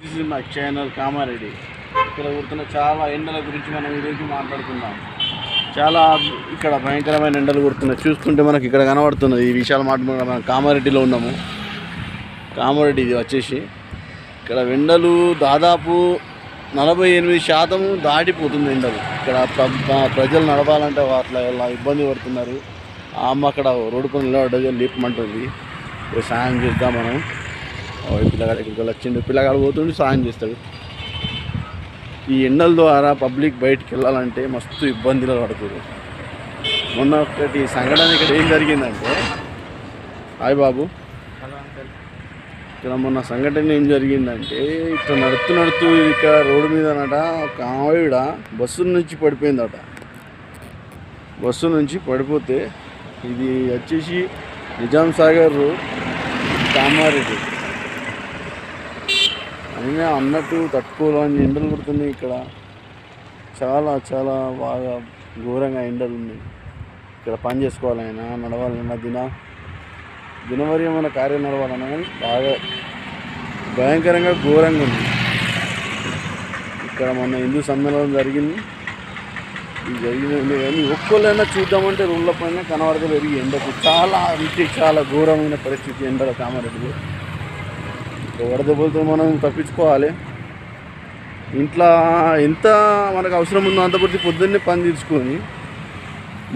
This is my channel Kamareddy. ఇక్కడ కుడుతున్న చాలా ఎండల గురించి మనం ఈరోజు మాట్లాడుకుందాం. చాలా ఇక్కడ భయంకరమైన ఎండలు కుడుతున్నాయి. చూసుకుంటే మనకి ఇక్కడ కనబడుతున్నది ఈ విషయాలు మాట్లాడుకుంటే మనం కామారెడ్డిలో ఉన్నాము. కామారెడ్డి ఇది వచ్చేసి ఇక్కడ ఎండలు దాదాపు 48% దాటిపోతుంది ఎండలు. ఇక్కడ ప్రజలు నడవాలంటే అట్లా ఇబ్బంది పడుతున్నారు. ఆ అమ్మ అక్కడ రోడ్డు పని నిలబడ్డది, లేపమంటుంది. సాయం చేద్దాం మనం. పిల్లగాడు ఇక్కడికి వచ్చిండు, పిల్లగాడు పోతుండి సాయం చేస్తాడు. ఈ ఎండల ద్వారా పబ్లిక్ బయటికి వెళ్ళాలంటే మస్తు ఇబ్బందులు పడుతుంది. మొన్న ఒకటి సంఘటన ఇక్కడ ఏం జరిగిందంటే, హాయ్ బాబు, ఇక్కడ మొన్న సంఘటన ఏం జరిగిందంటే ఇక్కడ నడుతూ ఇక్కడ రోడ్డు మీద ఒక ఆవిడ బస్సు నుంచి పడిపోయిందట. బస్సు నుంచి పడిపోతే ఇది వచ్చేసి నిజాం సాగర్ రోడ్, కామారెడ్డి. అయినా అన్నట్టు తట్టుకోవాలని ఎండలు కొడుతున్నాయి. ఇక్కడ చాలా చాలా బాగా ఘోరంగా ఎండలు ఉన్నాయి. ఇక్కడ పని చేసుకోవాలైనా నడవాలన్నా దినవర్యమైన కార్యం నడవాలన్నా కానీ బాగా భయంకరంగా ఘోరంగా ఉంది. ఇక్కడ మన హిందూ సమ్మేళనం జరిగింది. ఇది జరిగింది కానీ ఒక్కళ్ళైనా చూద్దామంటే రోడ్ల పైన కనబడతలేదు. ఎండకు చాలా అంటే చాలా ఘోరమైన పరిస్థితి ఎండల కామారెడ్డిలో. వడదెబ్బలతో మనం తప్పించుకోవాలి. ఇంట్లో ఎంత మనకు అవసరం ఉందో అంత బట్టి పొద్దున్నే పని తీర్చుకొని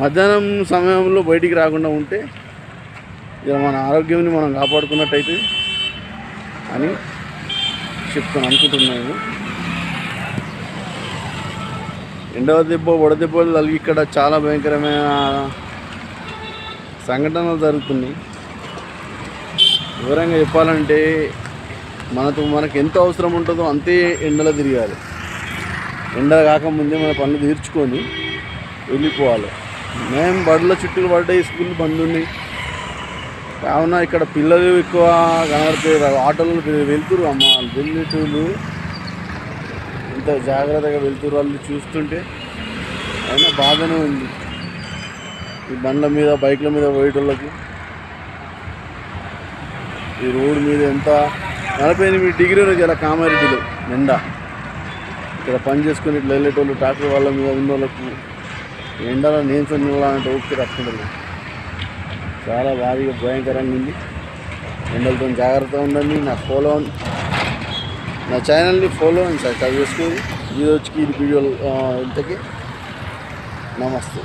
మధ్యాహ్నం సమయంలో బయటికి రాకుండా ఉంటే ఇక మన ఆరోగ్యాన్ని మనం కాపాడుకున్నట్టయితే అని అనుకుంటున్నాను. వడదెబ్బలు తగిలి ఇక్కడ చాలా భయంకరమైన సంఘటనలు జరుగుతున్నాయి. వివరంగా చెప్పాలంటే మనకు ఎంత అవసరం ఉంటుందో అంతే ఎండలో తిరగాలి. ఎండ కాకముందే మన పనులు తీర్చుకొని వెళ్ళిపోవాలి. మేము బడుల చుట్టూ పడ్డాయి, స్కూల్ బంద్ ఉన్నాయి కావున ఇక్కడ పిల్లలు ఎక్కువ కనబడితే ఆటోలు వెళ్తురు. అమ్మ వెళ్ళేటోళ్ళు ఇంత జాగ్రత్తగా వెళ్తురు. వాళ్ళు చూస్తుంటే అయినా బాగానే ఉంది. ఈ బండ్ల మీద బైక్ల మీద పోయేటోళ్ళకి ఈ రోడ్డు మీద ఎంత 48 డిగ్రీలు చాలా కామారెడ్డిలో ఎండ. ఇక్కడ పని చేసుకుని ఇట్లా వెళ్ళేటోళ్ళు ట్రాక్టర్ వాళ్ళ మీద ఉన్న వాళ్ళకు ఎండలో నేర్చుకుని ఇవ్వాలంటే ఓకే రక్షణలు చాలా భారీగా భయంకరంగా ఉంది. ఎండలతో జాగ్రత్తగా ఉండండి. నా ఛానల్ని ఫాలో అండి సార్, చేసుకొని ఈ రోజుకి ఈ వీడియోలు ఇంతకీ నమస్తే.